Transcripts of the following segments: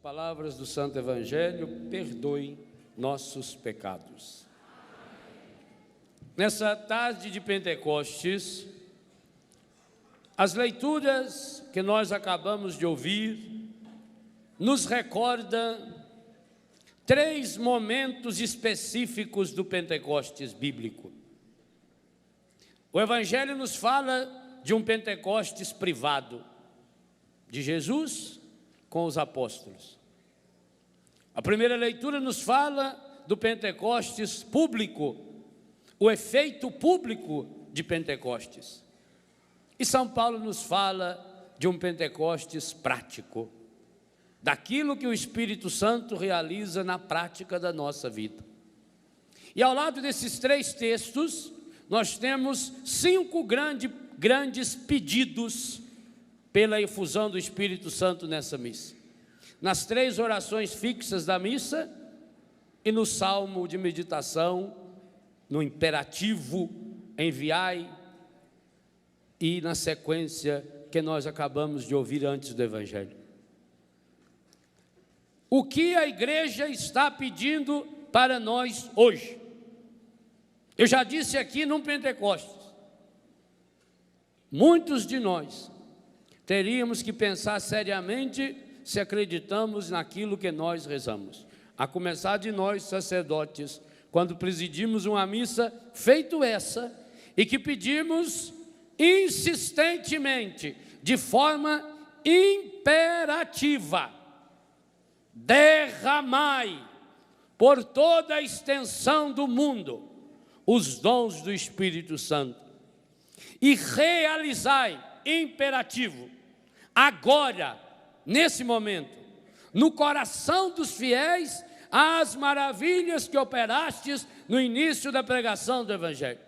Palavras do Santo Evangelho, perdoe nossos pecados. Nessa tarde de Pentecostes, as leituras que nós acabamos de ouvir nos recorda três momentos específicos do Pentecostes bíblico. O Evangelho nos fala de um Pentecostes privado, de Jesus com os apóstolos. A primeira leitura nos fala do Pentecostes público, o efeito público de Pentecostes. E São Paulo nos fala de um Pentecostes prático, daquilo que o Espírito Santo realiza na prática da nossa vida. E ao lado desses três textos, nós temos cinco grandes pedidos pela efusão do Espírito Santo nessa missa. Nas três orações fixas da missa e no salmo de meditação, no imperativo, enviai, e na sequência que nós acabamos de ouvir antes do Evangelho. O que a igreja está pedindo para nós hoje? Eu já disse aqui no Pentecostes, muitos de nós teríamos que pensar seriamente se acreditamos naquilo que nós rezamos. A começar de nós, sacerdotes, quando presidimos uma missa feito essa, e que pedimos insistentemente, de forma imperativa, derramai por toda a extensão do mundo os dons do Espírito Santo e realizai, imperativo, agora, nesse momento, no coração dos fiéis, as maravilhas que operastes no início da pregação do Evangelho.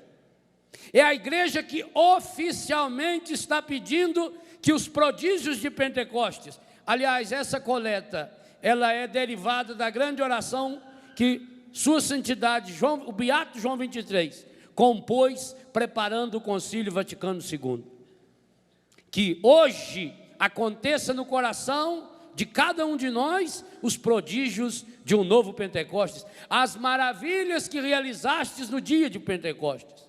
É a igreja que oficialmente está pedindo que os prodígios de Pentecostes, aliás, essa coleta, ela é derivada da grande oração que Sua Santidade, o Beato João 23, compôs preparando o Concílio Vaticano II. Que hoje aconteça no coração de cada um de nós os prodígios de um novo Pentecostes, as maravilhas que realizastes no dia de Pentecostes,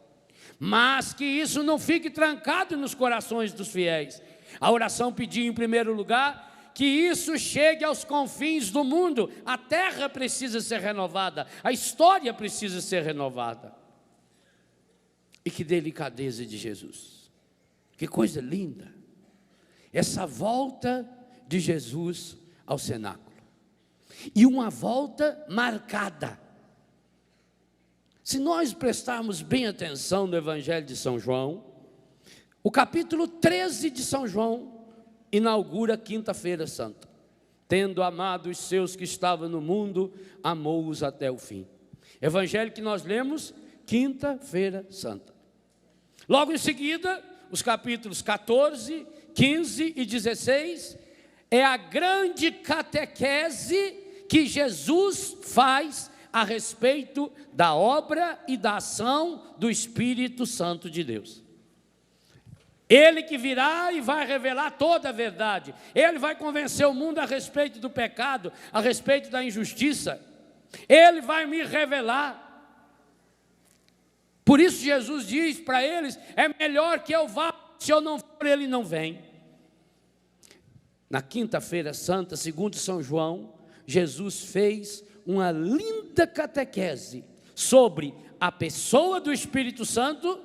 mas que isso não fique trancado nos corações dos fiéis. A oração pedia em primeiro lugar que isso chegue aos confins do mundo. A terra precisa ser renovada, a história precisa ser renovada. E que delicadeza de Jesus, que coisa linda, essa volta de Jesus ao cenáculo, e uma volta marcada. Se nós prestarmos bem atenção no Evangelho de São João, o capítulo 13 de São João inaugura a Quinta-feira Santa. Tendo amado os seus que estavam no mundo, amou-os até o fim. Evangelho que nós lemos, Quinta-feira Santa. Logo em seguida, os capítulos 14, 15 e 16, é a grande catequese que Jesus faz a respeito da obra e da ação do Espírito Santo de Deus. Ele que virá e vai revelar toda a verdade. Ele vai convencer o mundo a respeito do pecado, a respeito da injustiça. Ele vai me revelar. Por isso Jesus diz para eles, é melhor que eu vá, se eu não for, ele não vem. Na Quinta-feira Santa, segundo São João, Jesus fez uma linda catequese sobre a pessoa do Espírito Santo,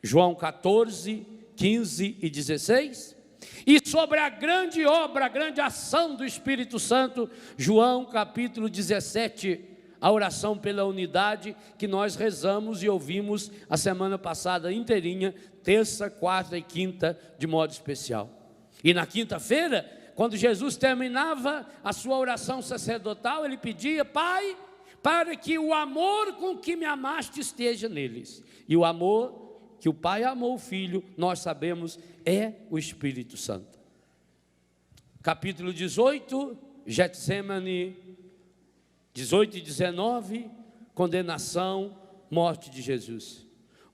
João 14, 15 e 16, e sobre a grande obra, a grande ação do Espírito Santo, João capítulo 17, a oração pela unidade que nós rezamos e ouvimos a semana passada inteirinha, terça, quarta e quinta, de modo especial. E na quinta-feira, quando Jesus terminava a sua oração sacerdotal, ele pedia, Pai, para que o amor com que me amaste esteja neles. E o amor que o Pai amou o Filho, nós sabemos, é o Espírito Santo. Capítulo 18, Getsemane, 18 e 19, condenação, morte de Jesus.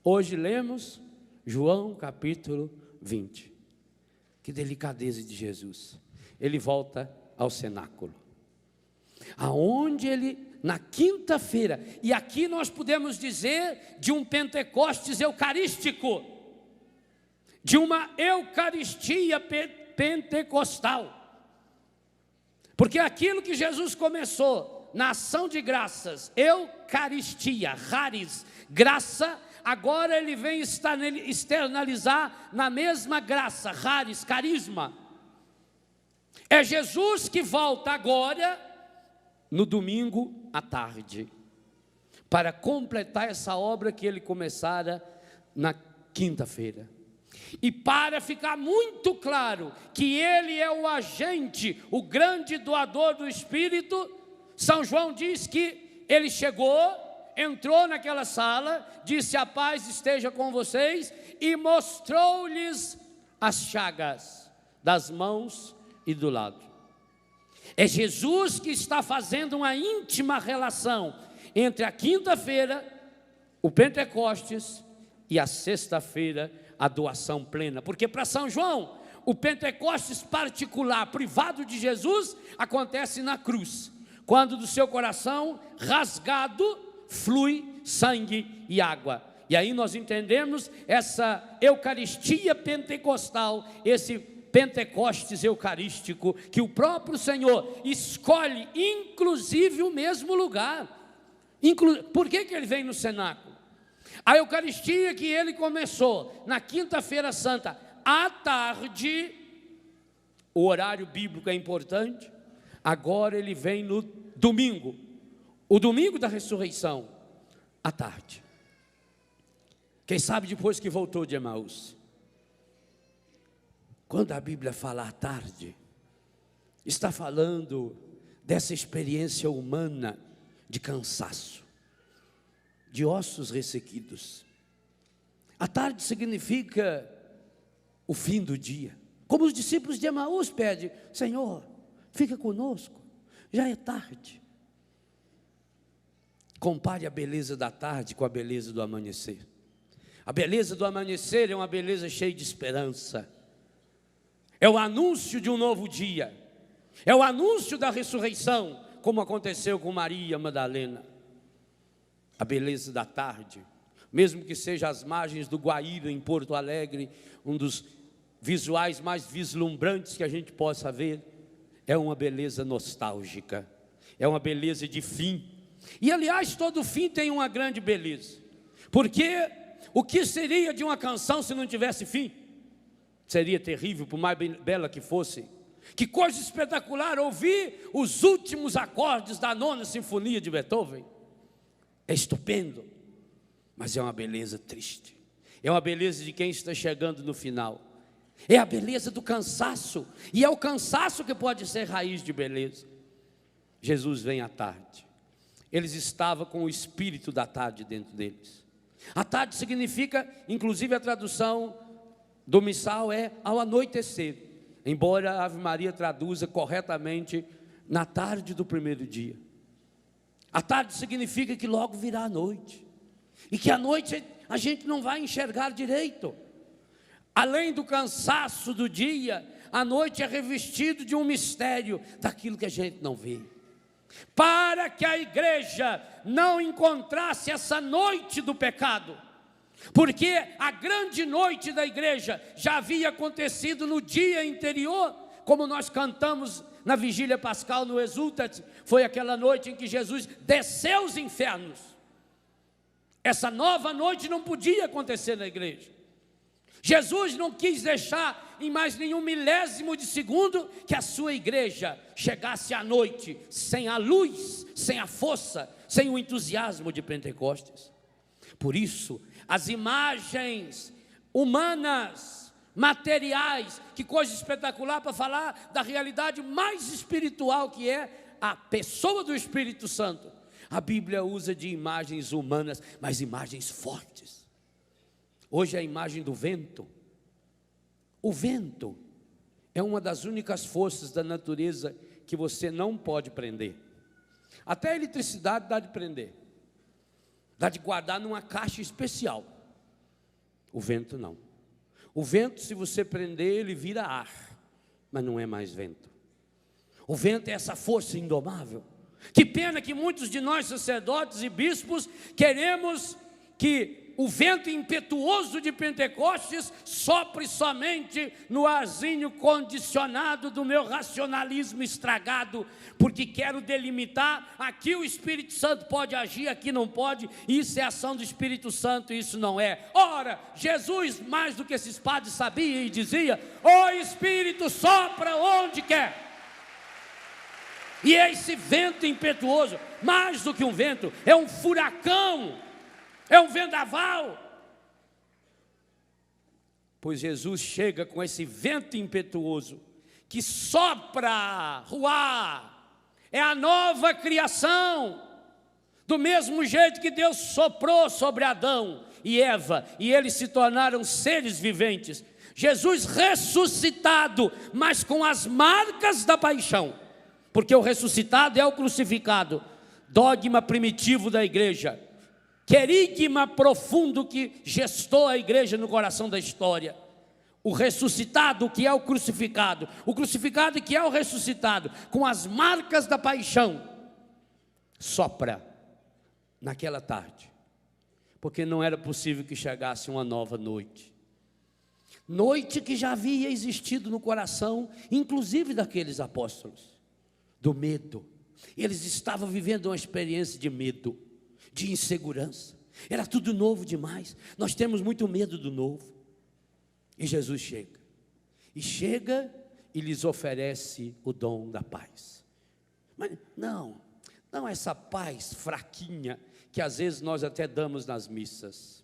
Hoje lemos João capítulo 20. Que delicadeza de Jesus. Ele volta ao cenáculo, aonde ele, na quinta-feira, e aqui nós podemos dizer de um Pentecostes eucarístico, de uma Eucaristia pentecostal, porque aquilo que Jesus começou na ação de graças, Eucaristia, charis, graça, agora ele vem externalizar na mesma graça, charis, carisma. É Jesus que volta agora, no domingo à tarde, para completar essa obra que ele começara na quinta-feira. E para ficar muito claro que ele é o agente, o grande doador do Espírito, São João diz que ele chegou, entrou naquela sala, disse: a paz esteja com vocês, e mostrou-lhes as chagas das mãos e do lado. É Jesus que está fazendo uma íntima relação entre a quinta-feira, o Pentecostes, e a sexta-feira, a doação plena. Porque para São João, o Pentecostes particular, privado de Jesus, acontece na cruz, quando do seu coração rasgado flui sangue e água. E aí nós entendemos essa Eucaristia pentecostal, esse Pentecostes eucarístico, que o próprio Senhor escolhe, inclusive o mesmo lugar. Por que ele vem no cenáculo? A Eucaristia que ele começou na quinta-feira santa, à tarde, o horário bíblico é importante, agora ele vem no domingo, o domingo da ressurreição, à tarde. Quem sabe depois que voltou de Emaús. Quando a Bíblia fala à tarde, está falando dessa experiência humana de cansaço, de ossos ressequidos. À tarde significa o fim do dia. Como os discípulos de Emaús pedem: Senhor, fica conosco, já é tarde. Compare a beleza da tarde com a beleza do amanhecer. A beleza do amanhecer é uma beleza cheia de esperança. É o anúncio de um novo dia. É o anúncio da ressurreição, como aconteceu com Maria Madalena. A beleza da tarde, mesmo que seja às margens do Guaíra, em Porto Alegre, um dos visuais mais vislumbrantes que a gente possa ver, é uma beleza nostálgica, é uma beleza de fim. E aliás, todo fim tem uma grande beleza, porque o que seria de uma canção se não tivesse fim? Seria terrível, por mais bela que fosse. Que coisa espetacular ouvir os últimos acordes da 9ª Sinfonia de Beethoven. É estupendo, mas é uma beleza triste. É uma beleza de quem está chegando no final. É a beleza do cansaço, e é o cansaço que pode ser raiz de beleza. Jesus vem à tarde. Eles estavam com o espírito da tarde dentro deles. A tarde significa, inclusive a tradução do missal é ao anoitecer, embora a Ave Maria traduza corretamente na tarde do primeiro dia. A tarde significa que logo virá a noite, e que à noite a gente não vai enxergar direito. Além do cansaço do dia, a noite é revestido de um mistério daquilo que a gente não vê. Para que a igreja não encontrasse essa noite do pecado, porque a grande noite da igreja já havia acontecido no dia anterior, como nós cantamos na vigília pascal no Exultate, foi aquela noite em que Jesus desceu os infernos. Essa nova noite não podia acontecer na igreja. Jesus não quis deixar em mais nenhum milésimo de segundo que a sua igreja chegasse à noite sem a luz, sem a força, sem o entusiasmo de Pentecostes. Por isso, as imagens humanas, materiais, que coisa espetacular para falar da realidade mais espiritual que é a pessoa do Espírito Santo. A Bíblia usa de imagens humanas, mas imagens fortes. Hoje é a imagem do vento. O vento é uma das únicas forças da natureza que você não pode prender. Até a eletricidade dá de prender, dá de guardar numa caixa especial. O vento não. O vento, se você prender, ele vira ar, mas não é mais vento. O vento é essa força indomável. Que pena que muitos de nós, sacerdotes e bispos, queremos que o vento impetuoso de Pentecostes sopre somente no arzinho condicionado do meu racionalismo estragado, porque quero delimitar, aqui o Espírito Santo pode agir, aqui não pode, isso é ação do Espírito Santo, isso não é. Ora, Jesus, mais do que esses padres, sabia e dizia: o Espírito sopra onde quer. E esse vento impetuoso, mais do que um vento, é um furacão, é um vendaval. Pois Jesus chega com esse vento impetuoso, que sopra, ruá, é a nova criação. Do mesmo jeito que Deus soprou sobre Adão e Eva, e eles se tornaram seres viventes. Jesus ressuscitado, mas com as marcas da paixão. Porque o ressuscitado é o crucificado, dogma primitivo da igreja, querigma profundo que gestou a igreja no coração da história. O ressuscitado que é o crucificado que é o ressuscitado, com as marcas da paixão, sopra naquela tarde, porque não era possível que chegasse uma nova noite. Noite que já havia existido no coração, inclusive daqueles apóstolos. Do medo. Eles estavam vivendo uma experiência de medo, de insegurança. Era tudo novo demais. Nós temos muito medo do novo. E Jesus chega. E chega e lhes oferece o dom da paz. Mas não essa paz fraquinha que às vezes nós até damos nas missas.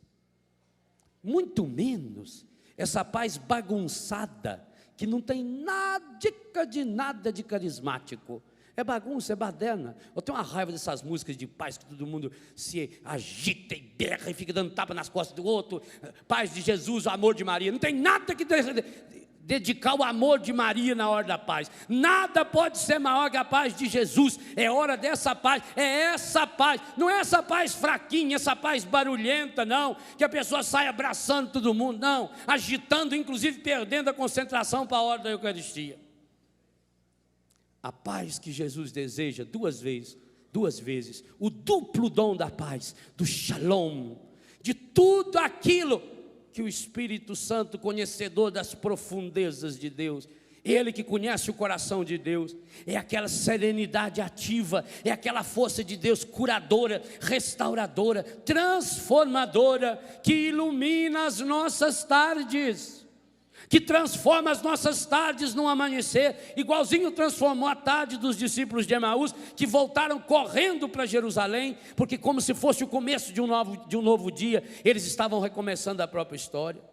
Muito menos essa paz bagunçada, que não tem nada de carismático. É bagunça, é baderna. Eu tenho uma raiva dessas músicas de paz que todo mundo se agita e berra e fica dando tapa nas costas do outro. Paz de Jesus, o amor de Maria. Não tem nada que dedicar o amor de Maria na hora da paz. Nada pode ser maior que a paz de Jesus. É hora dessa paz, é essa paz. Não é essa paz fraquinha, essa paz barulhenta, não, que a pessoa sai abraçando todo mundo, não, agitando, inclusive perdendo a concentração para a hora da Eucaristia. A paz que Jesus deseja duas vezes, o duplo dom da paz, do shalom, de tudo aquilo que o Espírito Santo, conhecedor das profundezas de Deus, ele que conhece o coração de Deus, é aquela serenidade ativa, é aquela força de Deus curadora, restauradora, transformadora, que ilumina as nossas tardes, que transforma as nossas tardes num amanhecer, igualzinho transformou a tarde dos discípulos de Emaús, que voltaram correndo para Jerusalém, porque como se fosse o começo de um novo dia, eles estavam recomeçando a própria história.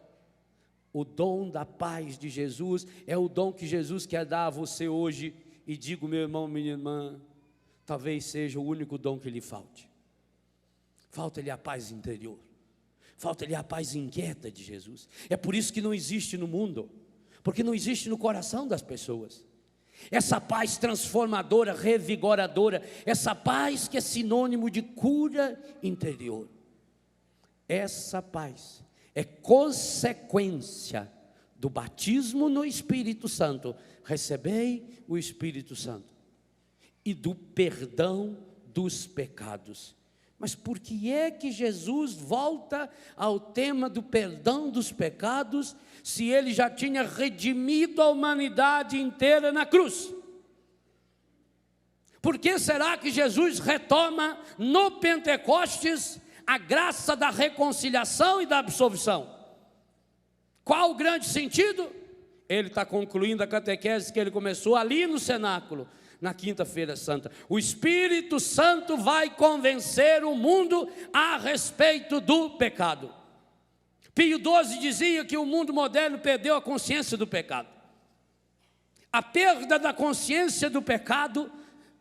O dom da paz de Jesus é o dom que Jesus quer dar a você hoje, e digo, meu irmão, minha irmã, talvez seja o único dom que lhe falte. Falta-lhe a paz interior. Falta-lhe a paz inquieta de Jesus. É por isso que não existe no mundo, porque não existe no coração das pessoas. Essa paz transformadora, revigoradora, essa paz que é sinônimo de cura interior. Essa paz é consequência do batismo no Espírito Santo. Recebei o Espírito Santo. E do perdão dos pecados. Mas por que é que Jesus volta ao tema do perdão dos pecados, se ele já tinha redimido a humanidade inteira na cruz? Por que será que Jesus retoma no Pentecostes a graça da reconciliação e da absolvição? Qual o grande sentido? Ele está concluindo a catequese que ele começou ali no cenáculo, na quinta-feira santa. O Espírito Santo vai convencer o mundo a respeito do pecado. Pio XII dizia que o mundo moderno perdeu a consciência do pecado. A perda da consciência do pecado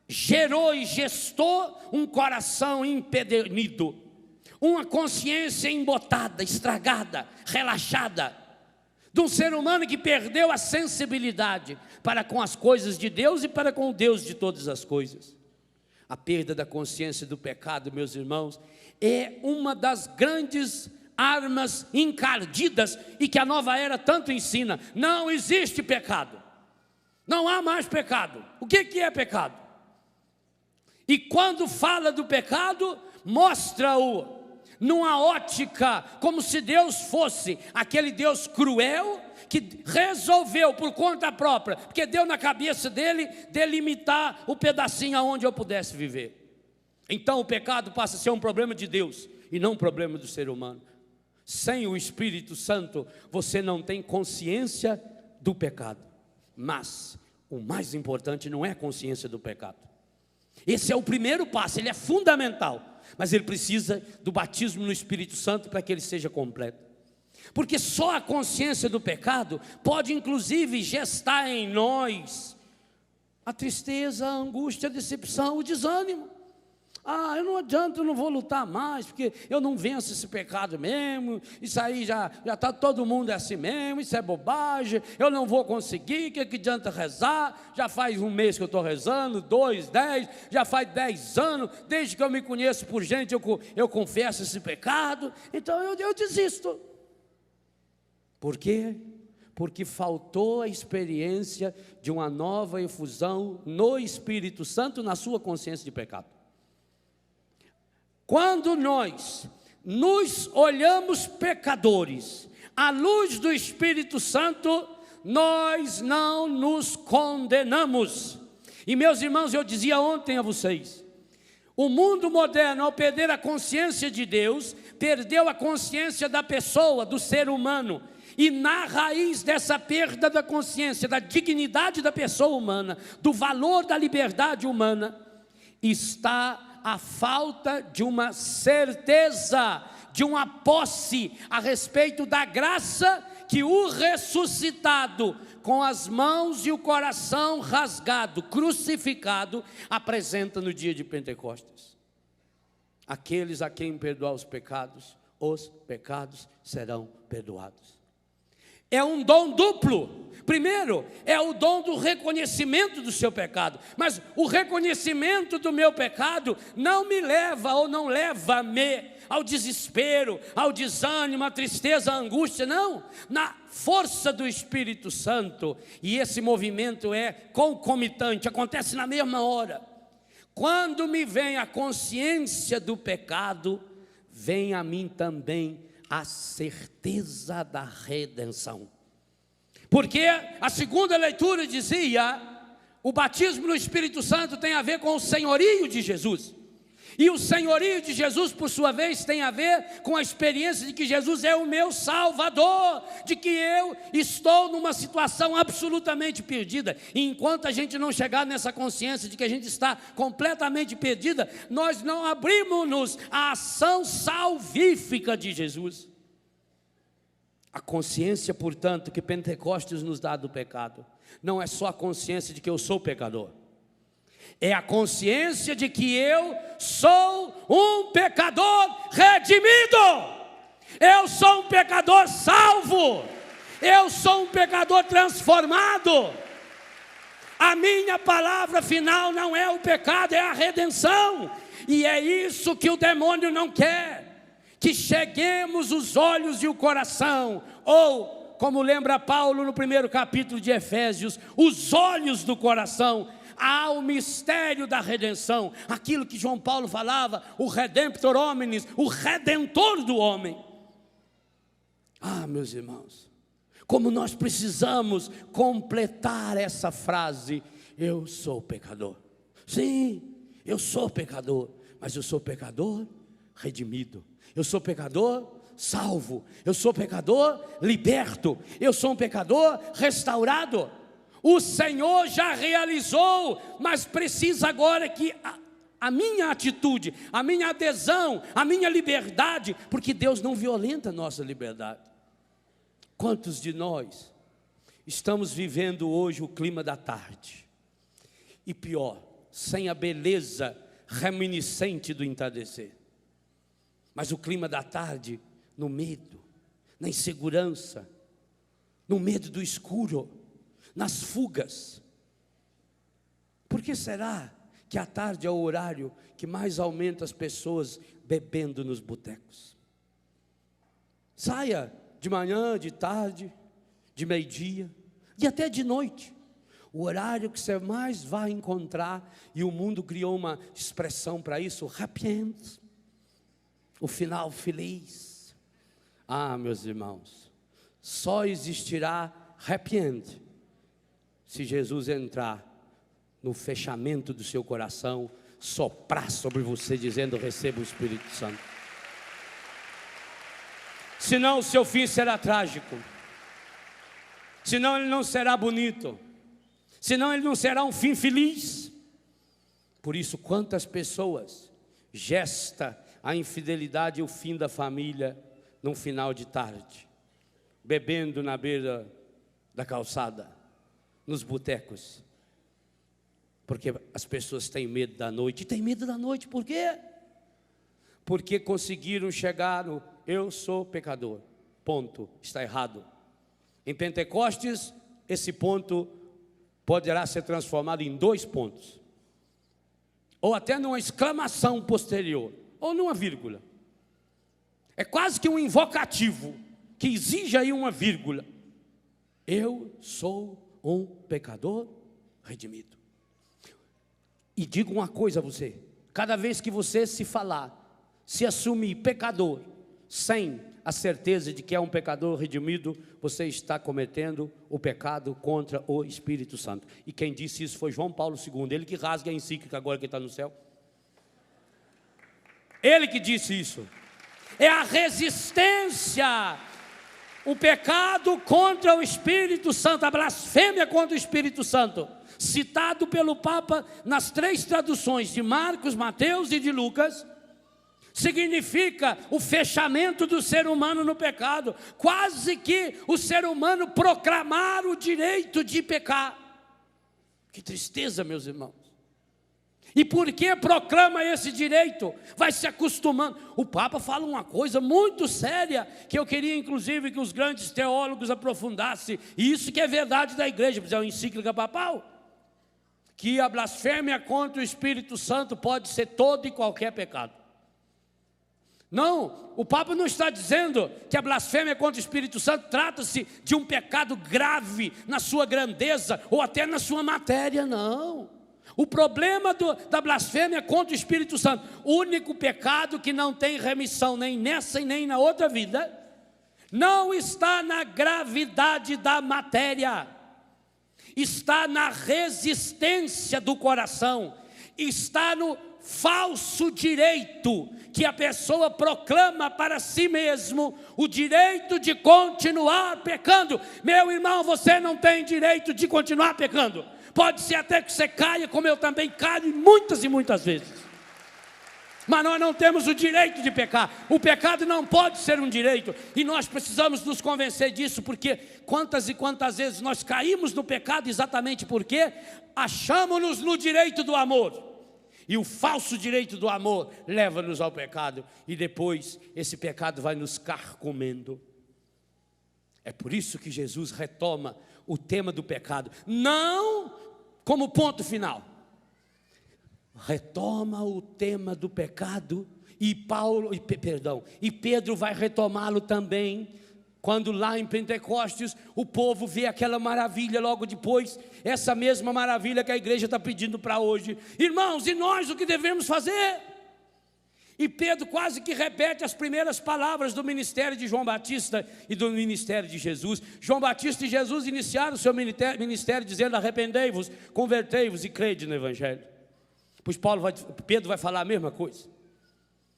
gerou e gestou um coração empedernido, uma consciência embotada, estragada, relaxada, de um ser humano que perdeu a sensibilidade para com as coisas de Deus e para com o Deus de todas as coisas. A perda da consciência do pecado, meus irmãos, é uma das grandes armas encardidas e que a nova era tanto ensina. Não existe pecado. Não há mais pecado. O que é pecado? E quando fala do pecado, mostra-o numa ótica como se Deus fosse aquele Deus cruel que resolveu por conta própria, porque deu na cabeça dele delimitar o pedacinho aonde eu pudesse viver. Então o pecado passa a ser um problema de Deus e não um problema do ser humano. Sem o Espírito Santo você não tem consciência do pecado. Mas o mais importante não é a consciência do pecado. Esse é o primeiro passo, ele é fundamental, mas ele precisa do batismo no Espírito Santo para que ele seja completo. Porque só a consciência do pecado pode inclusive gestar em nós a tristeza, a angústia, a decepção, o desânimo. Eu não adianta, eu não vou lutar mais, porque eu não venço esse pecado mesmo, isso aí já está todo mundo assim mesmo, isso é bobagem, eu não vou conseguir, o que adianta rezar? Já faz um mês que eu estou rezando, 2, 10, já faz 10 anos, desde que eu me conheço por gente, eu confesso esse pecado, então eu desisto. Por quê? Porque faltou a experiência de uma nova efusão no Espírito Santo, na sua consciência de pecado. Quando nós nos olhamos pecadores, à luz do Espírito Santo, nós não nos condenamos. E meus irmãos, eu dizia ontem a vocês, o mundo moderno, ao perder a consciência de Deus, perdeu a consciência da pessoa, do ser humano. E na raiz dessa perda da consciência, da dignidade da pessoa humana, do valor da liberdade humana, está a falta de uma certeza, de uma posse a respeito da graça que o ressuscitado, com as mãos e o coração rasgado, crucificado, apresenta no dia de Pentecostes. Aqueles a quem perdoar os pecados serão perdoados. É um dom duplo. Primeiro, é o dom do reconhecimento do seu pecado. Mas o reconhecimento do meu pecado não me leva ou não leva-me ao desespero, ao desânimo, à tristeza, à angústia. Não, na força do Espírito Santo. E esse movimento é concomitante, acontece na mesma hora. Quando me vem a consciência do pecado, vem a mim também a certeza da redenção. Porque a segunda leitura dizia, o batismo no Espírito Santo tem a ver com o senhorio de Jesus. E o senhorio de Jesus, por sua vez, tem a ver com a experiência de que Jesus é o meu Salvador, de que eu estou numa situação absolutamente perdida. E enquanto a gente não chegar nessa consciência de que a gente está completamente perdida, nós não abrimos-nos à ação salvífica de Jesus. A consciência, portanto, que Pentecostes nos dá do pecado, não é só a consciência de que eu sou pecador. É a consciência de que eu sou um pecador redimido. Eu sou um pecador salvo. Eu sou um pecador transformado. A minha palavra final não é o pecado, é a redenção. E é isso que o demônio não quer. Que cheguemos os olhos e o coração, ou, como lembra Paulo no primeiro capítulo de Efésios, os olhos do coração, ao mistério da redenção, aquilo que João Paulo falava, o Redemptor Hominis, o Redentor do homem. Meus irmãos, como nós precisamos completar essa frase, eu sou pecador. Sim, eu sou pecador, mas eu sou pecador redimido. Eu sou pecador salvo. Eu sou pecador liberto. Eu sou um pecador restaurado. O Senhor já realizou, mas precisa agora que a minha atitude, a minha adesão, a minha liberdade, porque Deus não violenta a nossa liberdade. Quantos de nós estamos vivendo hoje o clima da tarde? E pior, sem a beleza reminiscente do entardecer. Mas o clima da tarde no medo, na insegurança, no medo do escuro, nas fugas. Por que será que a tarde é o horário que mais aumenta as pessoas bebendo nos botecos? Saia de manhã, de tarde, de meio-dia e até de noite. O horário que você mais vai encontrar, e o mundo criou uma expressão para isso, happy end, o final feliz. Ah, meus irmãos, só existirá happy end se Jesus entrar no fechamento do seu coração, soprar sobre você dizendo: receba o Espírito Santo. Senão o seu fim será trágico, senão ele não será bonito, senão ele não será um fim feliz. Por isso, quantas pessoas gesta a infidelidade e o fim da família num final de tarde, bebendo na beira da calçada, nos botecos, porque as pessoas têm medo da noite. E têm medo da noite por quê? Porque conseguiram chegar no eu sou pecador, ponto, está errado. Em Pentecostes, esse ponto poderá ser transformado em 2 pontos, ou até numa exclamação posterior, ou numa vírgula. É quase que um invocativo, que exige aí uma vírgula. Eu sou um pecador redimido. E digo uma coisa a você: cada vez que você se falar, se assumir pecador, sem a certeza de que é um pecador redimido, você está cometendo o pecado contra o Espírito Santo. E quem disse isso foi João Paulo II, ele que rasga a encíclica agora que está no céu. Ele que disse isso. É a resistência, o pecado contra o Espírito Santo, a blasfêmia contra o Espírito Santo, citado pelo Papa nas 3 traduções de Marcos, Mateus e de Lucas, significa o fechamento do ser humano no pecado, quase que o ser humano proclamar o direito de pecar. Que tristeza, meus irmãos. E por que proclama esse direito? Vai se acostumando. O Papa fala uma coisa muito séria, que eu queria inclusive que os grandes teólogos aprofundassem, e isso que é verdade da igreja, é uma encíclica papal, que a blasfêmia contra o Espírito Santo pode ser todo e qualquer pecado. Não, o Papa não está dizendo que a blasfêmia contra o Espírito Santo trata-se de um pecado grave na sua grandeza ou até na sua matéria, não. O problema da blasfêmia contra o Espírito Santo, o único pecado que não tem remissão nem nessa e nem na outra vida, não está na gravidade da matéria, está na resistência do coração, está no falso direito que a pessoa proclama para si mesmo, o direito de continuar pecando. Meu irmão, você não tem direito de continuar pecando. Pode ser até que você caia, como eu também caio muitas e muitas vezes, mas nós não temos o direito de pecar. O pecado não pode ser um direito, e nós precisamos nos convencer disso, porque quantas e quantas vezes nós caímos no pecado exatamente porque achamos-nos no direito do amor. E o falso direito do amor leva-nos ao pecado, e depois esse pecado vai nos carcomendo. É por isso que Jesus retoma o tema do pecado, não como ponto final. Retoma o tema do pecado, e Pedro vai retomá-lo também, quando lá em Pentecostes o povo vê aquela maravilha logo depois, essa mesma maravilha que a igreja está pedindo para hoje. Irmãos, e nós o que devemos fazer? E Pedro quase que repete as primeiras palavras do ministério de João Batista e do ministério de Jesus. João Batista e Jesus iniciaram o seu ministério dizendo: arrependei-vos, convertei-vos e crede no Evangelho. Pois Pedro vai falar a mesma coisa.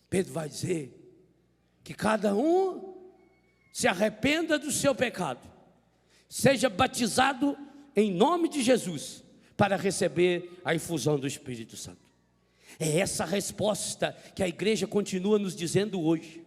Pedro vai dizer que cada um se arrependa do seu pecado, seja batizado em nome de Jesus, para receber a infusão do Espírito Santo. É essa resposta que a igreja continua nos dizendo hoje.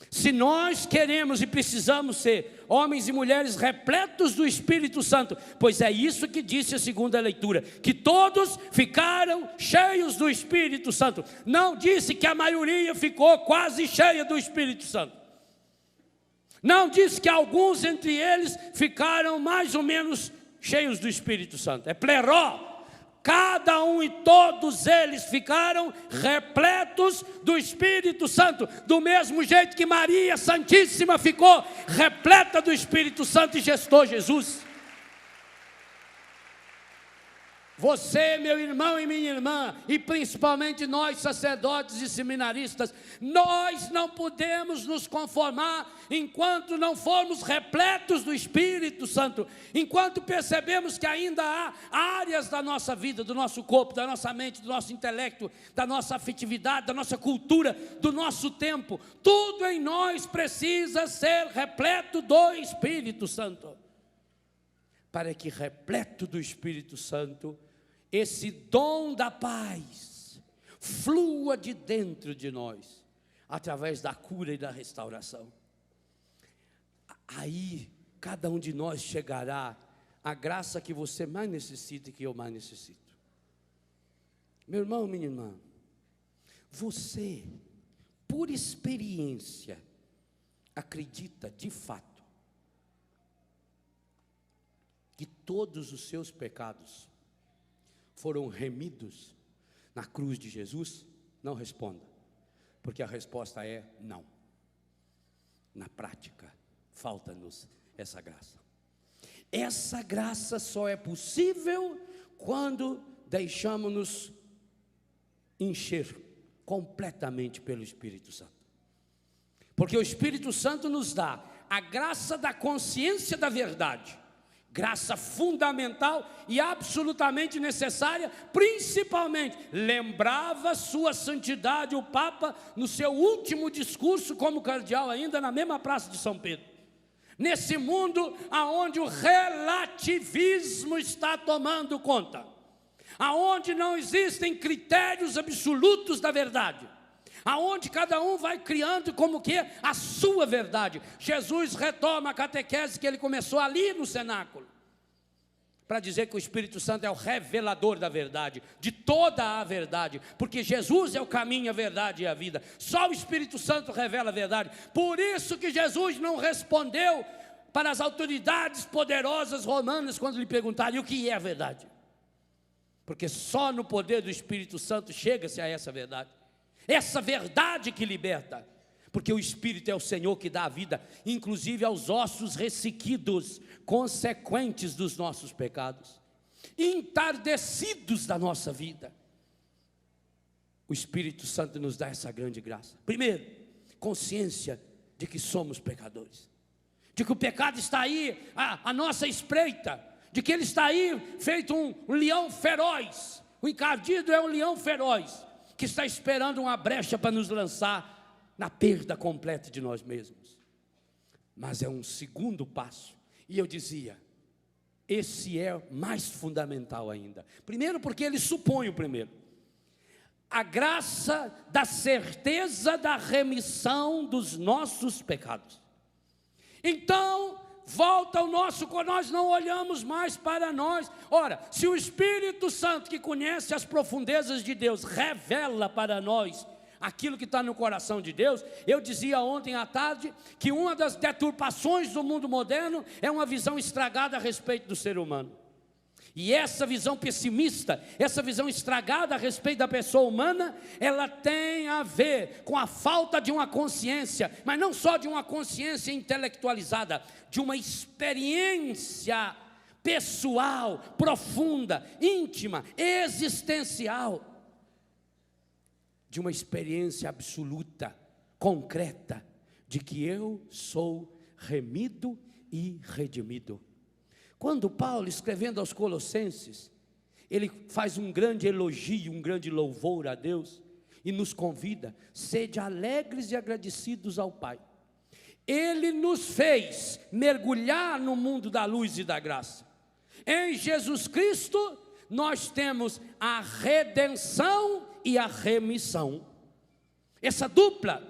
Se nós queremos e precisamos ser homens e mulheres repletos do Espírito Santo, pois é isso que disse a segunda leitura, que todos ficaram cheios do Espírito Santo. Não disse que a maioria ficou quase cheia do Espírito Santo. Não disse que alguns entre eles ficaram mais ou menos cheios do Espírito Santo. É pleró. Cada um e todos eles ficaram repletos do Espírito Santo, do mesmo jeito que Maria Santíssima ficou repleta do Espírito Santo e gestou Jesus. Você, meu irmão e minha irmã, e principalmente nós, sacerdotes e seminaristas, nós não podemos nos conformar enquanto não formos repletos do Espírito Santo, enquanto percebemos que ainda há áreas da nossa vida, do nosso corpo, da nossa mente, do nosso intelecto, da nossa afetividade, da nossa cultura, do nosso tempo, tudo em nós precisa ser repleto do Espírito Santo, para que repleto do Espírito Santo, esse dom da paz flua de dentro de nós, através da cura e da restauração. Aí, cada um de nós chegará à graça que você mais necessita e que eu mais necessito. Meu irmão, minha irmã, você, por experiência, acredita de fato que todos os seus pecados foram remidos na cruz de Jesus? Não responda, porque a resposta é não. Na prática, falta-nos essa graça. Essa graça só é possível quando deixamos-nos encher completamente pelo Espírito Santo. Porque o Espírito Santo nos dá a graça da consciência da verdade, graça fundamental e absolutamente necessária, principalmente, lembrava sua santidade o Papa no seu último discurso como cardeal, ainda na mesma praça de São Pedro. Nesse mundo aonde o relativismo está tomando conta, aonde não existem critérios absolutos da verdade, aonde cada um vai criando como que a sua verdade. Jesus retoma a catequese que ele começou ali no cenáculo, para dizer que o Espírito Santo é o revelador da verdade, de toda a verdade, porque Jesus é o caminho, a verdade e a vida. Só o Espírito Santo revela a verdade. Por isso que Jesus não respondeu para as autoridades poderosas romanas quando lhe perguntaram o que é a verdade, porque só no poder do Espírito Santo chega-se a essa verdade. Essa verdade que liberta, porque o Espírito é o Senhor que dá a vida, inclusive aos ossos ressequidos, consequentes dos nossos pecados, entardecidos da nossa vida. O Espírito Santo nos dá essa grande graça. Primeiro, consciência de que somos pecadores, de que o pecado está aí à nossa espreita, de que ele está aí feito um leão feroz. O encardido é um leão feroz, que está esperando uma brecha para nos lançar na perda completa de nós mesmos. Mas é um segundo passo, e eu dizia, esse é mais fundamental ainda. Primeiro, porque ele supõe o primeiro, a graça da certeza da remissão dos nossos pecados. Então, volta ao nosso, nós não olhamos mais para nós. Ora, se o Espírito Santo, que conhece as profundezas de Deus, revela para nós aquilo que está no coração de Deus, eu dizia ontem à tarde que uma das deturpações do mundo moderno é uma visão estragada a respeito do ser humano. E essa visão pessimista, essa visão estragada a respeito da pessoa humana, ela tem a ver com a falta de uma consciência, mas não só de uma consciência intelectualizada, de uma experiência pessoal, profunda, íntima, existencial, de uma experiência absoluta, concreta, de que eu sou remido e redimido. Quando Paulo, escrevendo aos Colossenses, ele faz um grande elogio, um grande louvor a Deus, e nos convida, sede alegres e agradecidos ao Pai. Ele nos fez mergulhar no mundo da luz e da graça. Em Jesus Cristo, nós temos a redenção e a remissão. Essa dupla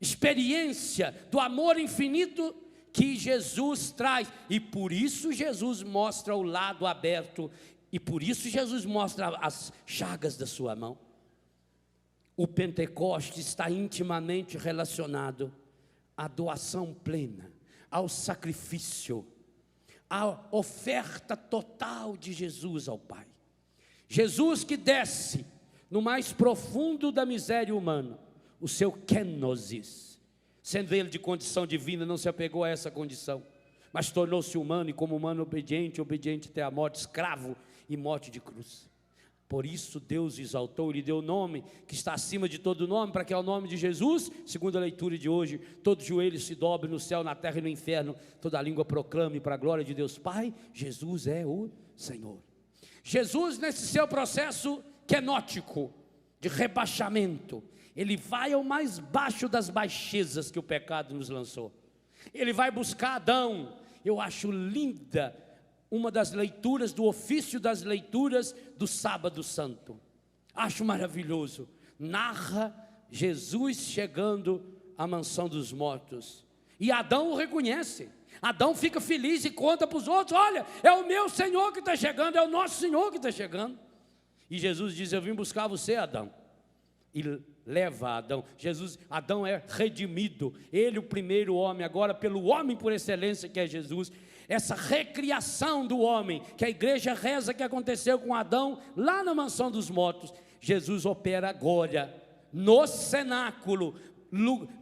experiência do amor infinito que Jesus traz, e por isso Jesus mostra o lado aberto, e por isso Jesus mostra as chagas da sua mão. O Pentecostes está intimamente relacionado à doação plena, ao sacrifício, à oferta total de Jesus ao Pai. Jesus que desce no mais profundo da miséria humana, o seu kenosis, sendo ele de condição divina, não se apegou a essa condição, mas tornou-se humano, e como humano obediente, obediente até a morte, escravo e morte de cruz. Por isso Deus exaltou, lhe deu o nome que está acima de todo nome, para que ao nome de Jesus, segundo a leitura de hoje, todo joelho se dobre no céu, na terra e no inferno, toda língua proclame para a glória de Deus Pai, Jesus é o Senhor. Jesus, nesse seu processo quenótico, de rebaixamento, ele vai ao mais baixo das baixezas que o pecado nos lançou. Ele vai buscar Adão. Eu acho linda uma das leituras do ofício das leituras do Sábado Santo. Acho maravilhoso. Narra Jesus chegando à mansão dos mortos. E Adão o reconhece. Adão fica feliz e conta para os outros: olha, é o meu Senhor que está chegando, é o nosso Senhor que está chegando. E Jesus diz: eu vim buscar você, Adão. E leva Adão. Adão é redimido. Ele, o primeiro homem, agora pelo homem por excelência que é Jesus. Essa recriação do homem, que a igreja reza que aconteceu com Adão, lá na mansão dos mortos, Jesus opera agora, no cenáculo.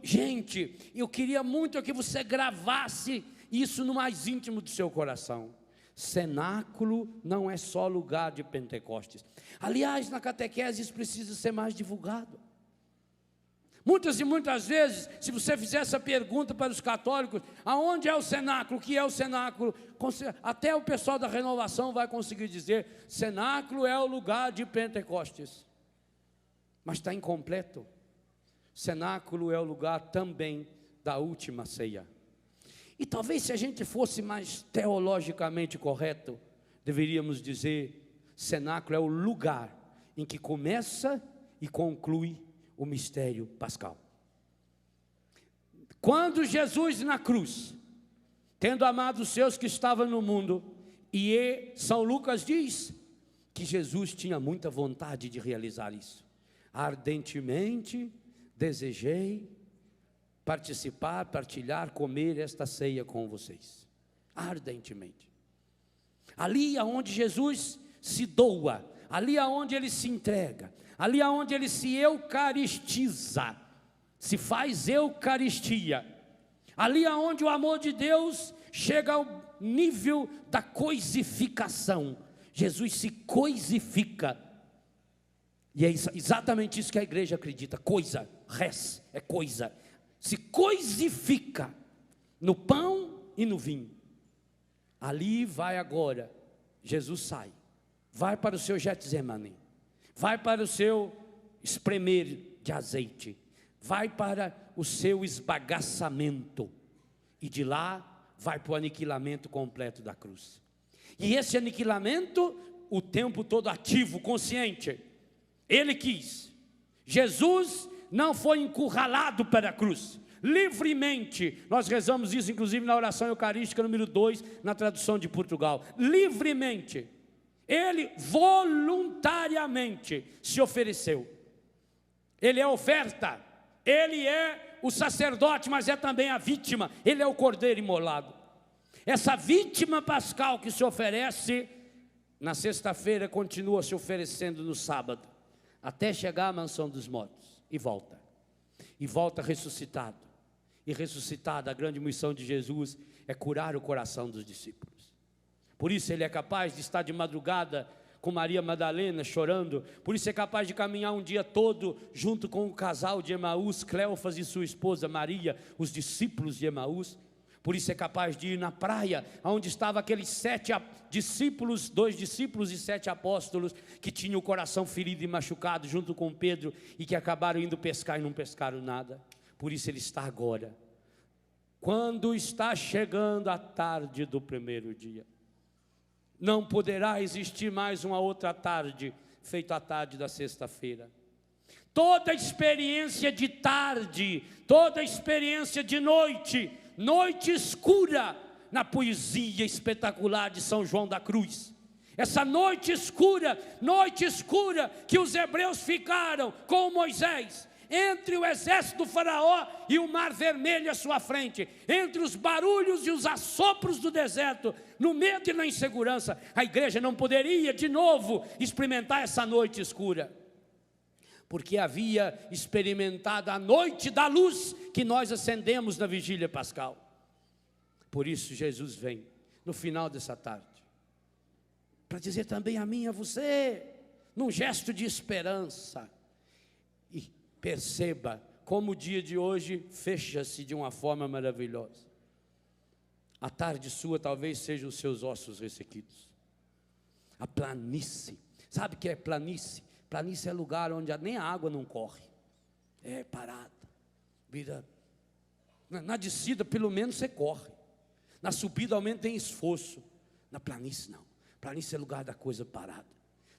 Gente, eu queria muito que você gravasse isso no mais íntimo do seu coração. Cenáculo não é só lugar de Pentecostes. Aliás, na catequese isso precisa ser mais divulgado. Muitas e muitas vezes, se você fizer essa pergunta para os católicos: aonde é o cenáculo, o que é o cenáculo? Até o pessoal da renovação vai conseguir dizer: cenáculo é o lugar de Pentecostes. Mas está incompleto. Cenáculo é o lugar também da última ceia. E talvez, se a gente fosse mais teologicamente correto, deveríamos dizer: cenáculo é o lugar em que começa e conclui o mistério pascal. Quando Jesus na cruz, tendo amado os seus que estavam no mundo, e São Lucas diz que Jesus tinha muita vontade de realizar isso. Ardentemente desejei participar, partilhar, comer esta ceia com vocês. Ardentemente. Ali aonde Jesus se doa, ali aonde ele se entrega, ali aonde ele se eucaristiza, se faz eucaristia, ali aonde o amor de Deus chega ao nível da coisificação. Jesus se coisifica. E é exatamente isso que a igreja acredita. Coisa, res, é coisa. Se coisifica no pão e no vinho. Ali vai agora, Jesus sai, vai para o seu Getsemane, vai para o seu espremer de azeite, vai para o seu esbagaçamento, e de lá vai para o aniquilamento completo da cruz. E esse aniquilamento, o tempo todo ativo, consciente, ele quis. Jesus não foi encurralado para a cruz, livremente. Nós rezamos isso inclusive na oração eucarística número 2, na tradução de Portugal. Livremente, ele voluntariamente se ofereceu. Ele é a oferta, ele é o sacerdote, mas é também a vítima. Ele é o cordeiro imolado. Essa vítima pascal que se oferece na sexta-feira, continua se oferecendo no sábado, até chegar à mansão dos mortos, e volta ressuscitado. E ressuscitado, a grande missão de Jesus é curar o coração dos discípulos. Por isso ele é capaz de estar de madrugada com Maria Madalena chorando. Por isso é capaz de caminhar um dia todo junto com o casal de Emaús, Cleofas e sua esposa Maria, os discípulos de Emaús. Por isso é capaz de ir na praia, onde estavam aqueles 7 discípulos, 2 discípulos e 7 apóstolos, que tinham o coração ferido e machucado junto com Pedro, e que acabaram indo pescar e não pescaram nada. Por isso ele está agora, quando está chegando a tarde do primeiro dia. Não poderá existir mais uma outra tarde, feito a tarde da sexta-feira. Toda experiência de tarde, toda experiência de noite, noite escura, na poesia espetacular de São João da Cruz. Essa noite escura que os hebreus ficaram com Moisés, entre o exército do faraó e o mar vermelho à sua frente, entre os barulhos e os assopros do deserto, no medo e na insegurança, a igreja não poderia de novo experimentar essa noite escura, porque havia experimentado a noite da luz que nós acendemos na vigília pascal. por isso Jesus vem no final dessa tarde, para dizer também a mim e a você, num gesto de esperança. E perceba como o dia de hoje fecha-se de uma forma maravilhosa. A tarde sua talvez seja os seus ossos ressequidos. A planície, sabe o que é planície? Planície é lugar onde nem a água não corre, é parada, vira. Na descida pelo menos você corre, na subida ao menos tem esforço, na planície não. Planície é lugar da coisa parada.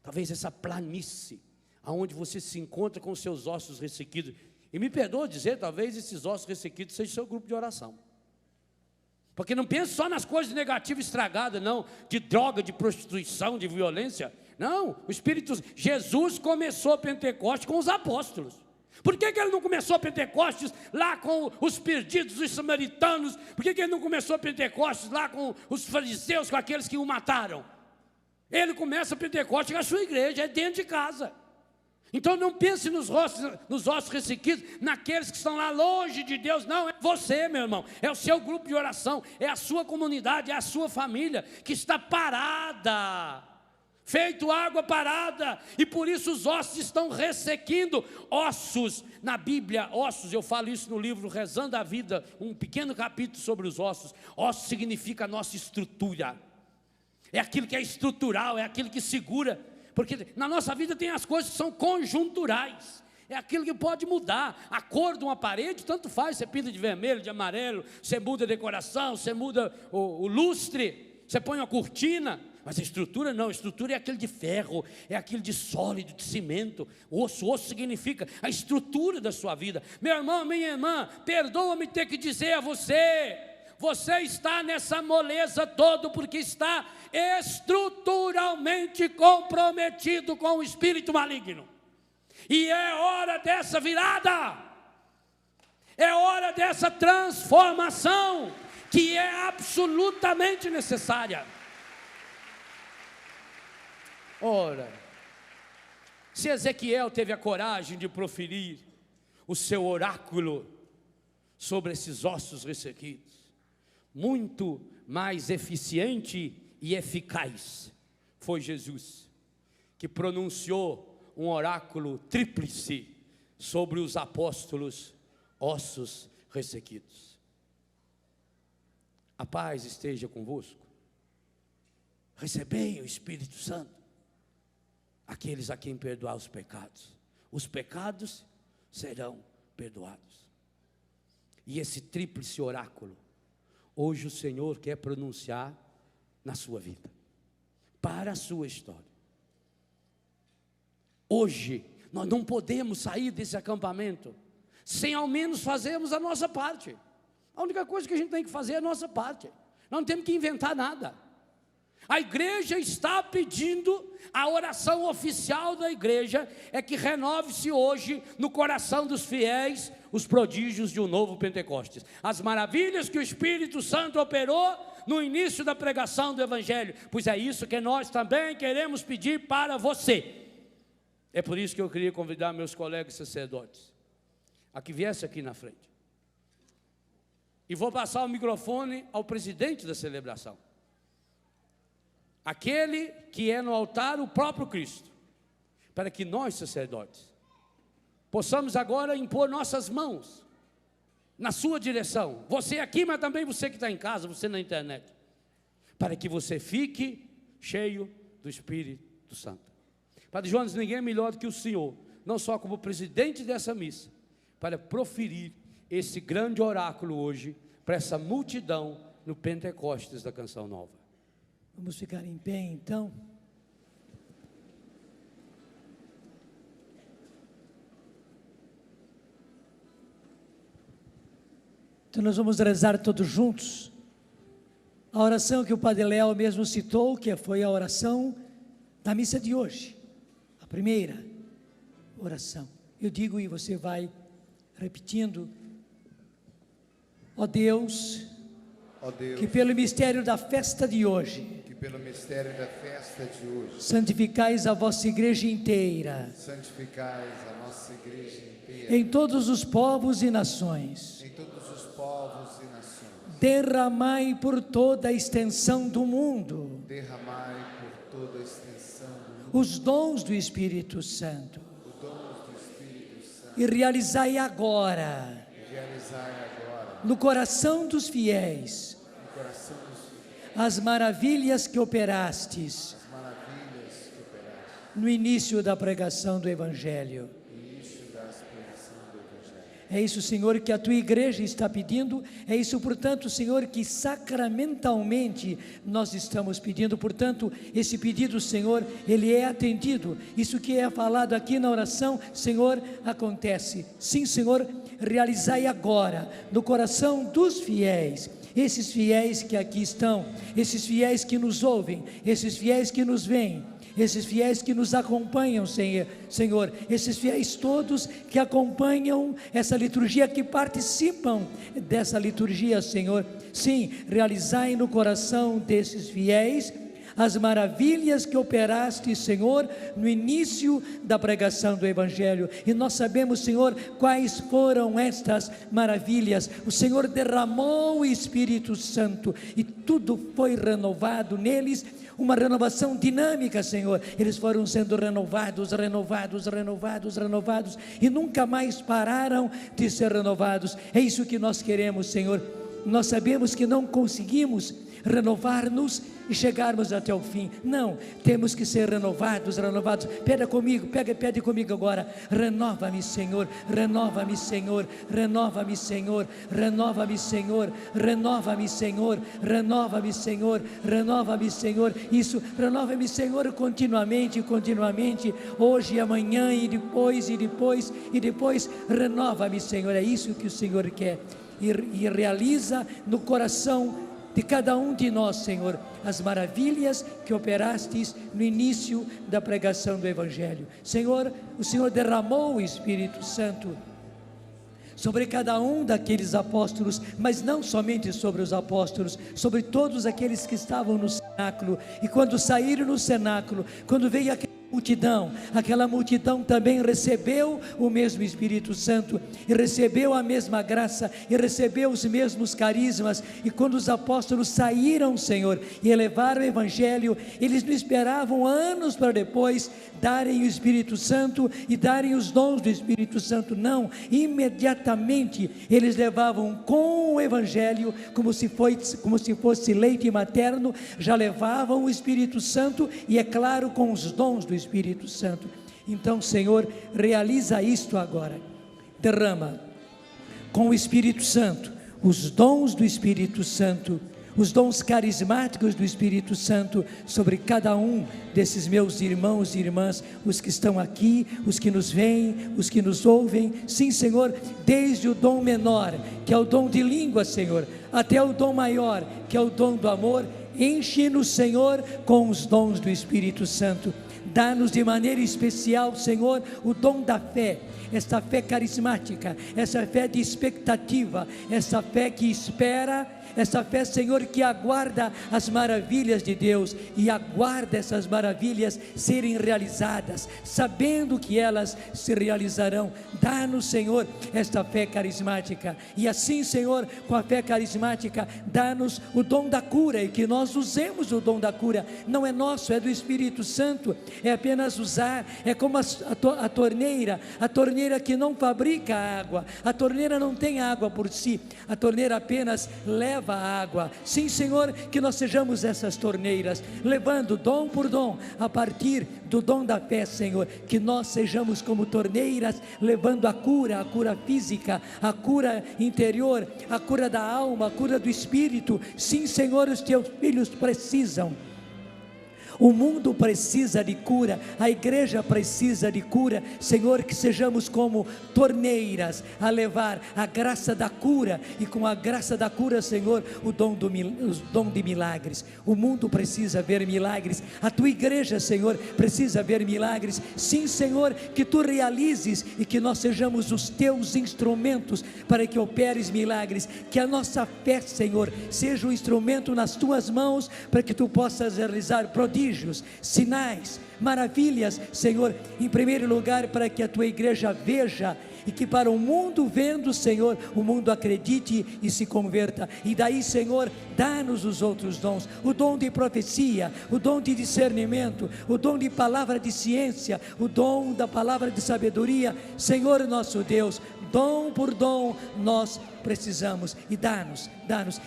Talvez essa planície, aonde você se encontra com os seus ossos ressequidos, e me perdoa dizer, talvez esses ossos ressequidos sejam seu grupo de oração. Porque não pense só nas coisas negativas estragadas, não, de droga, de prostituição, de violência. Não, o Espírito, Jesus começou Pentecostes com os apóstolos. Por que ele não começou Pentecostes lá com os perdidos, os samaritanos? Por que ele não começou Pentecostes lá com os fariseus, com aqueles que o mataram? Ele começa Pentecostes com a sua igreja, é dentro de casa. Então não pense nos ossos ressequidos, naqueles que estão lá longe de Deus. Não, é você, meu irmão, é o seu grupo de oração, é a sua comunidade, é a sua família que está parada, feito água parada, e por isso os ossos estão ressequindo. Ossos, na Bíblia, ossos, eu falo isso no livro Rezando a Vida, um pequeno capítulo sobre os ossos. Ossos significa a nossa estrutura, é aquilo que é estrutural, é aquilo que segura. Porque na nossa vida tem as coisas que são conjunturais, é aquilo que pode mudar. A cor de uma parede, tanto faz, você pinta de vermelho, de amarelo, você muda a decoração, você muda o lustre, você põe uma cortina, mas a estrutura não, a estrutura é aquele de ferro, é aquele de sólido, de cimento. Osso significa a estrutura da sua vida. Meu irmão, minha irmã, perdoa-me ter que dizer a você, você está nessa moleza toda porque está estruturalmente comprometido com o espírito maligno. E é hora dessa virada, é hora dessa transformação que é absolutamente necessária. Ora, se Ezequiel teve a coragem de proferir o seu oráculo sobre esses ossos ressequidos, muito mais eficiente e eficaz foi Jesus, que pronunciou um oráculo tríplice sobre os apóstolos, ossos ressequidos. A paz esteja convosco. Recebei o Espírito Santo. Aqueles a quem perdoar os pecados serão perdoados. E esse tríplice oráculo, hoje o Senhor quer pronunciar na sua vida, para a sua história. Hoje, nós não podemos sair desse acampamento sem ao menos fazermos a nossa parte. A única coisa que a gente tem que fazer é a nossa parte. Nós não temos que inventar nada. A igreja está pedindo, a oração oficial da igreja é que renove-se hoje no coração dos fiéis os prodígios de um novo Pentecostes, as maravilhas que o Espírito Santo operou no início da pregação do Evangelho, pois é isso que nós também queremos pedir para você. É por isso que eu queria convidar meus colegas sacerdotes a que viessem aqui na frente, e vou passar o microfone ao presidente da celebração, aquele que é no altar o próprio Cristo, para que nós, sacerdotes, possamos agora impor nossas mãos na sua direção, você aqui, mas também você que está em casa, você na internet, para que você fique cheio do Espírito Santo. Padre Jonas, ninguém é melhor do que o senhor, não só como presidente dessa missa, para proferir esse grande oráculo hoje, para essa multidão no Pentecostes da Canção Nova. Vamos ficar em pé então. Então nós vamos rezar todos juntos a oração que o Padre Léo mesmo citou, que foi a oração da missa de hoje, a primeira oração. Eu digo e você vai repetindo: ó Deus, que pelo mistério da festa de hoje, pelo mistério da festa de hoje, santificais a vossa igreja inteira, santificais a nossa igreja inteira, em todos os povos e nações. em todos os povos e nações. Derramai por toda a extensão do mundo Derramai por toda a extensão do mundo os dons do Espírito Santo os dons do Espírito Santo e realizai agora e realizai agora no coração dos fiéis no coração dos fiéis as maravilhas que operastes as maravilhas que operaste no início da pregação do Evangelho. no início da pregação do Evangelho. É isso, Senhor, que a tua igreja está pedindo. É isso, portanto, Senhor, que sacramentalmente nós estamos pedindo. Portanto, esse pedido, Senhor, ele é atendido. Isso que é falado aqui na oração, Senhor, acontece. Sim, Senhor, realizai agora no coração dos fiéis. Esses fiéis que aqui estão, esses fiéis que nos ouvem, esses fiéis que nos veem, esses fiéis que nos acompanham, Senhor, esses fiéis todos que acompanham essa liturgia, que participam dessa liturgia, Senhor. Sim, realizai no coração desses fiéis as maravilhas que operaste, Senhor, no início da pregação do Evangelho. E nós sabemos, Senhor, quais foram estas maravilhas. O Senhor derramou o Espírito Santo e tudo foi renovado neles, uma renovação dinâmica, Senhor. Eles foram sendo renovados e nunca mais pararam de ser renovados. É isso que nós queremos, Senhor. Nós sabemos que não conseguimos renovar-nos e chegarmos até o fim. Não, temos que ser renovados. Pede comigo agora. Renova-me, Senhor, renova-me, Senhor, renova-me, Senhor, renova-me, Senhor, renova-me, Senhor, renova-me, Senhor, renova-me, Senhor. Isso, renova-me, Senhor, continuamente, hoje e amanhã e depois, renova-me, Senhor. É isso que o Senhor quer e realiza no coração de cada um de nós, Senhor, as maravilhas que operastes no início da pregação do Evangelho. Senhor, o Senhor derramou o Espírito Santo sobre cada um daqueles apóstolos, mas não somente sobre os apóstolos, sobre todos aqueles que estavam no cenáculo. E quando saíram no cenáculo, quando veio aquela multidão também recebeu o mesmo Espírito Santo, e recebeu a mesma graça, e recebeu os mesmos carismas. E quando os apóstolos saíram, Senhor, e elevaram o Evangelho, eles não esperavam anos para depois darem o Espírito Santo e darem os dons do Espírito Santo. Não, imediatamente eles levavam com o Evangelho, como se fosse leite materno, já levavam o Espírito Santo, e é claro, com os dons do Espírito Santo. Então, Senhor, realiza isto agora. Derrama com o Espírito Santo os dons do Espírito Santo, os dons carismáticos do Espírito Santo sobre cada um desses meus irmãos e irmãs, os que estão aqui, os que nos veem, os que nos ouvem. Sim, Senhor, desde o dom menor, que é o dom de língua, Senhor, até o dom maior, que é o dom do amor. Enche-nos, Senhor, com os dons do Espírito Santo. Dá-nos de maneira especial, Senhor, o dom da fé, esta fé carismática, essa fé de expectativa, essa fé que espera, essa fé, Senhor, que aguarda as maravilhas de Deus e aguarda essas maravilhas serem realizadas, sabendo que elas se realizarão. Dá-nos, Senhor, esta fé carismática, e assim, Senhor, com a fé carismática, dá-nos o dom da cura, e que nós usemos o dom da cura. Não é nosso, é do Espírito Santo, é apenas usar. É como a torneira que não fabrica água, a torneira não tem água por si, a torneira apenas leva a água. Sim, Senhor, que nós sejamos essas torneiras, levando dom por dom, a partir do dom da fé, Senhor, que nós sejamos como torneiras, levando a cura física, a cura interior, a cura da alma, a cura do espírito. Sim, Senhor, os teus filhos precisam. O mundo precisa de cura, a igreja precisa de cura. Senhor, que sejamos como torneiras a levar a graça da cura, e com a graça da cura, Senhor, o dom de milagres. O mundo precisa ver milagres, a tua igreja, Senhor, precisa ver milagres. Sim, Senhor, que tu realizes e que nós sejamos os teus instrumentos para que operes milagres. Que a nossa fé, Senhor, seja o instrumento nas tuas mãos para que tu possas realizar prodígios, sinais, maravilhas, Senhor, em primeiro lugar para que a tua igreja veja, e que para o mundo vendo, Senhor, o mundo acredite e se converta. E daí, Senhor, dá-nos os outros dons, o dom de profecia, o dom de discernimento, o dom de palavra de ciência, o dom da palavra de sabedoria. Senhor nosso Deus, dom por dom nós precisamos, e dá-nos,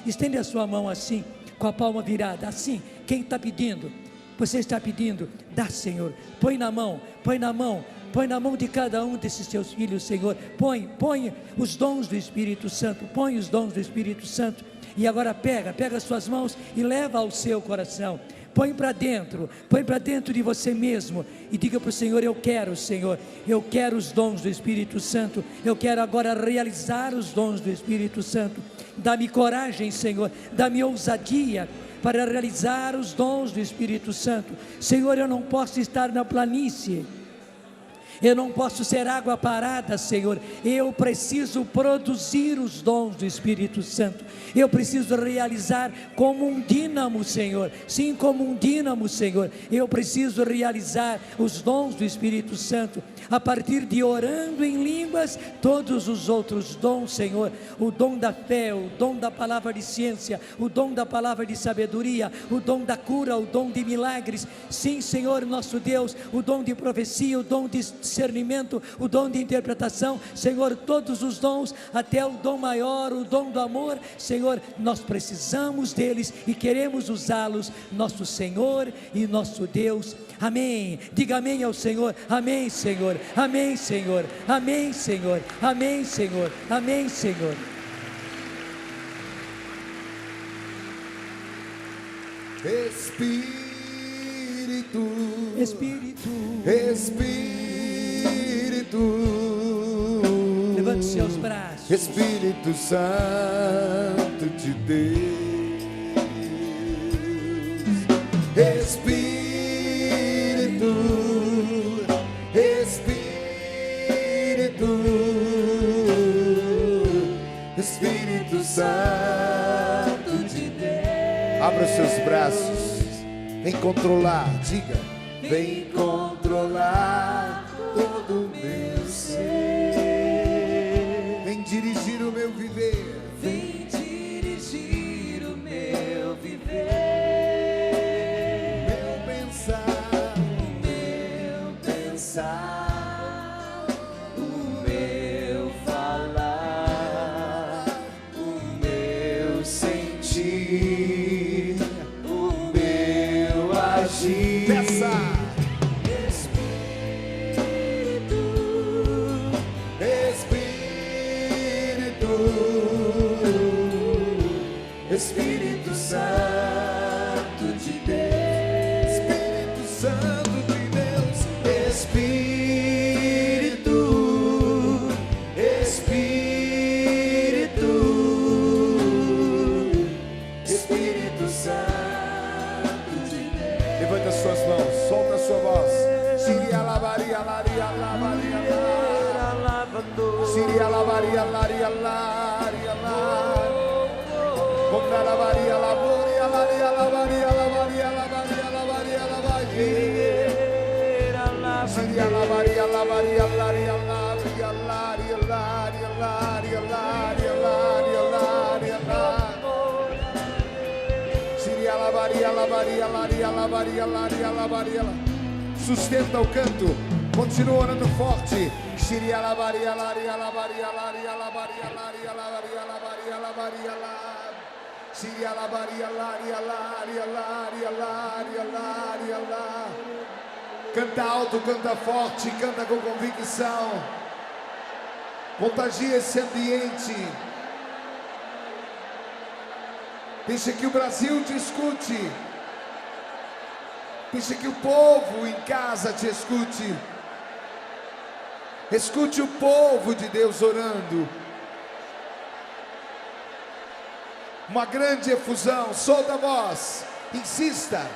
estende a sua mão assim, com a palma virada, assim. Quem está pedindo? Você está pedindo? Dá, Senhor, põe na mão de cada um desses teus filhos, Senhor. Põe os dons do Espírito Santo, põe os dons do Espírito Santo. E agora pega as suas mãos e leva ao seu coração. Põe para dentro de você mesmo e diga para o Senhor: eu quero, Senhor, eu quero os dons do Espírito Santo, eu quero agora realizar os dons do Espírito Santo. Dá-me coragem, Senhor, dá-me ousadia para realizar os dons do Espírito Santo. Senhor, eu não posso estar na planície, eu não posso ser água parada, Senhor. Eu preciso produzir os dons do Espírito Santo. Eu preciso realizar como um dínamo, Senhor. Sim, como um dínamo, Senhor. Eu preciso realizar os dons do Espírito Santo. A partir de orando em línguas, todos os outros dons, Senhor. O dom da fé, o dom da palavra de ciência, o dom da palavra de sabedoria, o dom da cura, o dom de milagres. Sim, Senhor, nosso Deus, o dom de profecia, o dom de discernimento, o dom de interpretação, Senhor, todos os dons, até o dom maior, o dom do amor, Senhor, nós precisamos deles e queremos usá-los, nosso Senhor e nosso Deus. Amém. Diga amém ao Senhor. Amém, Senhor. Amém, Senhor. Amém, Senhor. Amém, Senhor. Amém, Senhor. Espírito. Levante seus braços. Espírito Santo de Deus. Espírito Santo de Deus. Abra os seus braços. Vem controlar, diga. Vem controlar todo o meu ser. Vem dirigir o meu viver. Vem dirigir o meu viver. Meu pensar, o meu falar, o meu sentir, o meu agir. Peça. Espírito Santo de Deus. Espírito Santo de Deus. Espírito Santo de Deus. Levanta as suas mãos, solta a sua voz. Siria lavaria, laria, lavaria, lavando. Siria lavaria, laria, laria, laria. Contra lavaria, lavoria, laria, lavaria, lavaria, lavaria, lavaria, lavaria. Siria lavaria, lavaria, laria, laria, laria, laria, laria, laria, laria, laria, laria. Siria lavaria, lavaria, laria, lavaria, laria, lavaria. Sustenta o canto, continua orando forte. Siria lavaria, laria, lavaria, laria, lavaria, laria, lavaria, lavaria, lavaria, laria. Siria lavaria, laria, laria, laria, laria, laria, laria. Canta alto, canta forte, canta com convicção. Contagia esse ambiente. Deixa que o Brasil te escute. Deixa que o povo em casa te escute. Escute o povo de Deus orando. Uma grande efusão, solta a voz, insista.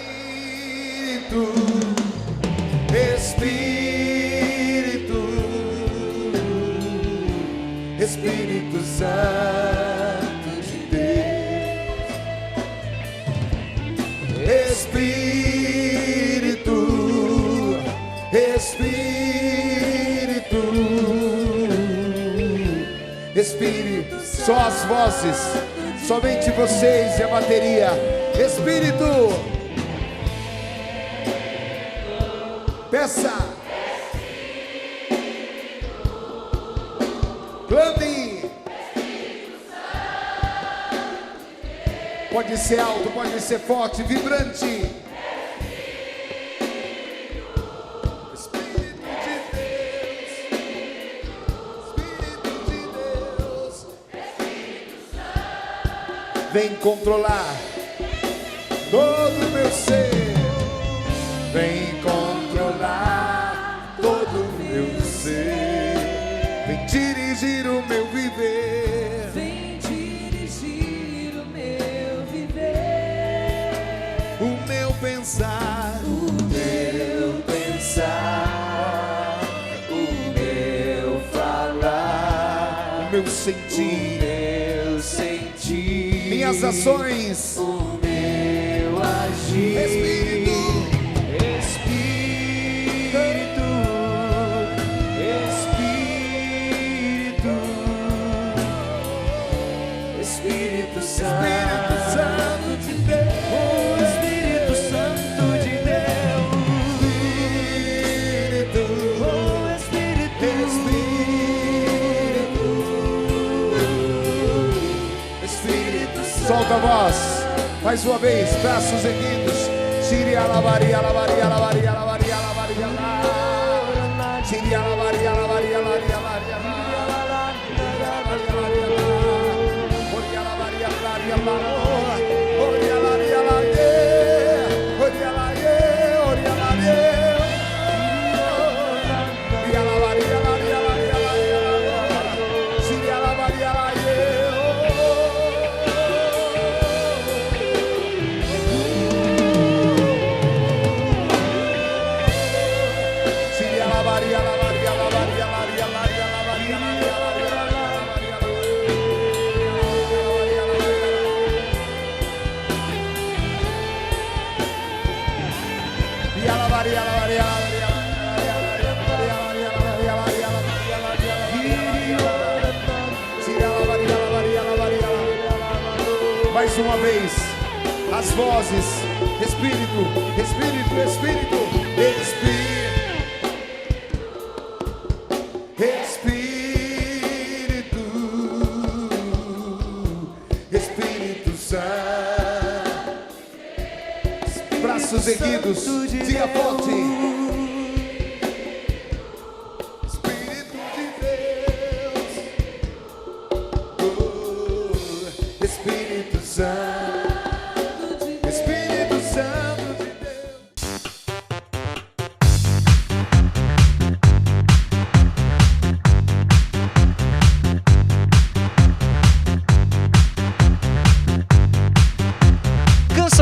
Espírito, Espírito, Espírito Santo de Deus. Espírito, Espírito, Espírito. Só as vozes, somente vocês e a bateria. Espírito, peça, clame. Pode ser alto, pode ser forte, vibrante. Espírito de Deus, Espírito de Deus, vem controlar todo o meu ser, vem controlar todo o meu ser, vem dirigir o meu viver, Vem dirigir o meu viver, o meu pensar, o meu pensar, o meu falar, o meu sentir, minhas ações, Espírito, Espírito, Espírito, Espírito Santo de Deus, Espírito Santo de Deus, Espírito, Espírito, Espírito Santo. Solta a voz. Mais uma vez, braços erguidos. Tire a lavaria, lavaria, lavaria, lavaria, lavaria, lavaria. Tire a lavaria, lavaria, lavaria, lavaria, mais uma vez, as vozes, Espírito, Espírito, Espírito, Espírito, Espírito, Espírito Santo, braços erguidos, diga forte. Espírito de Deus, Espírito Santo, Espírito Santo de Deus.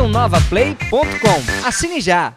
radionovaplay.com. Assine já!